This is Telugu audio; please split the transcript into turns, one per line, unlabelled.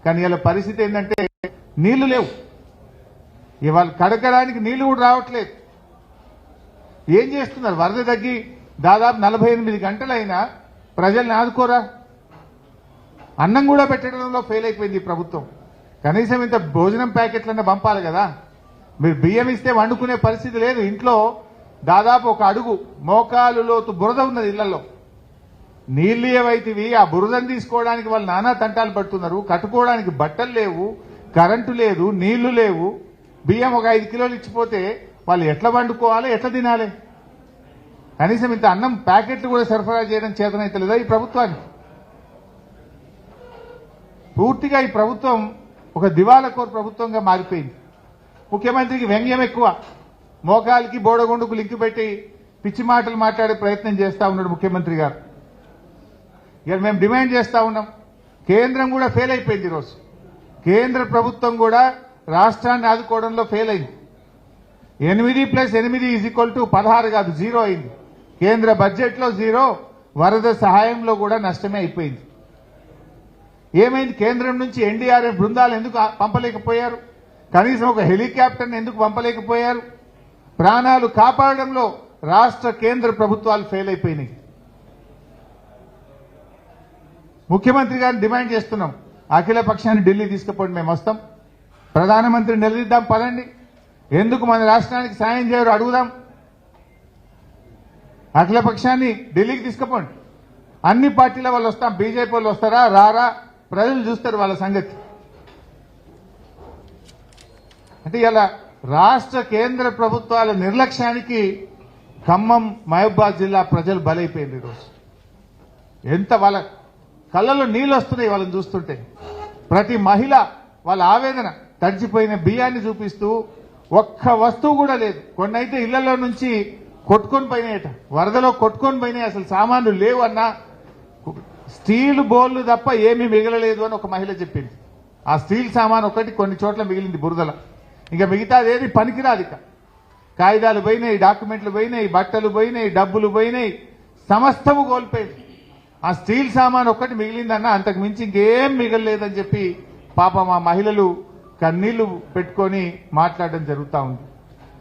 కానీ ఇలా పరిస్థితి ఏంటంటే నీళ్లు లేవు, ఇవాళ కడకడానికి నీళ్లు కూడా రావట్లేదు. ఏం చేస్తున్నారు? వరద తగ్గి దాదాపు 48 గంటలైనా ప్రజల్ని ఆదుకోరా? అన్నం కూడా పెట్టడంలో ఫెయిల్ అయిపోయింది ఈ ప్రభుత్వం. కనీసం ఇంత భోజనం ప్యాకెట్లన్నా పంపాలి కదా. మీరు బియ్యం ఇస్తే వండుకునే పరిస్థితి లేదు. ఇంట్లో దాదాపు ఒక అడుగు మోకాలు లోతు బురద ఉన్నది ఇళ్లలో. నీళ్లు ఏవైతివి ఆ బురదను తీసుకోవడానికి వాళ్ళు నానా తంటాలు పడుతున్నారు. కట్టుకోవడానికి బట్టలు లేవు, కరెంటు లేదు, నీళ్లు లేవు. బియ్యం ఒక 5 కిలోలు ఇచ్చిపోతే వాళ్ళు ఎట్లా వండుకోవాలి, ఎట్లా తినాలి? కనీసం ఇంత అన్నం ప్యాకెట్లు కూడా సరఫరా చేయడం చేతనైతే లేదా ఈ ప్రభుత్వానికి? పూర్తిగా ఈ ప్రభుత్వం ఒక దివాళాకోరు ప్రభుత్వంగా మారిపోయింది. ముఖ్యమంత్రికి వ్యంగ్యం ఎక్కువ. మోకాలికి బోడగొండుకు లింకు పెట్టి పిచ్చి మాటలు మాట్లాడే ప్రయత్నం చేస్తా ఉన్నాడు ముఖ్యమంత్రి గారు. ఇక మేము డిమాండ్ చేస్తా ఉన్నాం. కేంద్రం కూడా ఫెయిల్ అయిపోయింది. ఈరోజు కేంద్ర ప్రభుత్వం కూడా రాష్ట్రాన్ని ఆదుకోవడంలో ఫెయిల్ అయింది. 8+8 = 16 కాదు, 0 అయింది. కేంద్ర బడ్జెట్లో 0, వరద సహాయంలో కూడా నష్టమే అయిపోయింది. ఏమైంది? కేంద్రం నుంచి ఎన్డీఆర్ఎఫ్ బృందాలు ఎందుకు పంపలేకపోయారు? కనీసం ఒక హెలికాప్టర్ని ఎందుకు పంపలేకపోయారు? ప్రాణాలు కాపాడడంలో రాష్ట్ర కేంద్ర ప్రభుత్వాలు ఫెయిల్ అయిపోయినాయి. ముఖ్యమంత్రి గారిని డిమాండ్ చేస్తున్నాం, అఖిల పక్షాన్ని ఢిల్లీ తీసుకుపోండి, మేము వస్తాం. ప్రధానమంత్రిని నిలదీద్దాం, పదండి. ఎందుకు మన రాష్ట్రానికి సాయం చేయరు అడుగుదాం. అఖిల పక్షాన్ని ఢిల్లీకి తీసుకుపోండి. అన్ని పార్టీల వాళ్ళు వస్తాం. బీజేపీ వాళ్ళు వస్తారా రారా ప్రజలు చూస్తారు వాళ్ళ సంగతి. అంటే ఇలా రాష్ట్ర కేంద్ర ప్రభుత్వాల నిర్లక్ష్యానికి ఖమ్మం మహబూబాద్ జిల్లా ప్రజలు బలైపోయింది. ఈరోజు ఎంత వాళ్ళ కళ్ళలో నీళ్ళు వస్తున్నాయి వాళ్ళని చూస్తుంటే. ప్రతి మహిళ వాళ్ళ ఆవేదన, తడిచిపోయిన బియ్యాన్ని చూపిస్తూ ఒక్క వస్తువు కూడా లేదు. కొన్ని అయితే ఇళ్లలో నుంచి కొట్టుకొని పోయినాయట, వరదలో కొట్టుకొని పోయినాయి. అసలు సామాన్లు లేవు అన్నా, స్టీల్ బౌల్లు తప్ప ఏమీ మిగలలేదు అని ఒక మహిళ చెప్పింది. ఆ స్టీల్ సామాన్ ఒకటి కొన్ని చోట్ల మిగిలింది బురదల. ఇంకా మిగతాది ఏది పనికిరాదు. ఇక కాగితాలు పోయినాయి, డాక్యుమెంట్లు పోయినాయి, బట్టలు పోయినాయి, డబ్బులు పోయినాయి, సమస్తము కోల్పోయింది. ఆ స్టీల్ సామాన్ ఒక్కటి మిగిలిందన్నా, అంతకు మించి ఇంకేం మిగలలేదని చెప్పి పాపం ఆ మహిళలు కన్నీళ్లు పెట్టుకొని మాట్లాడడం జరుగుతూ ఉంది.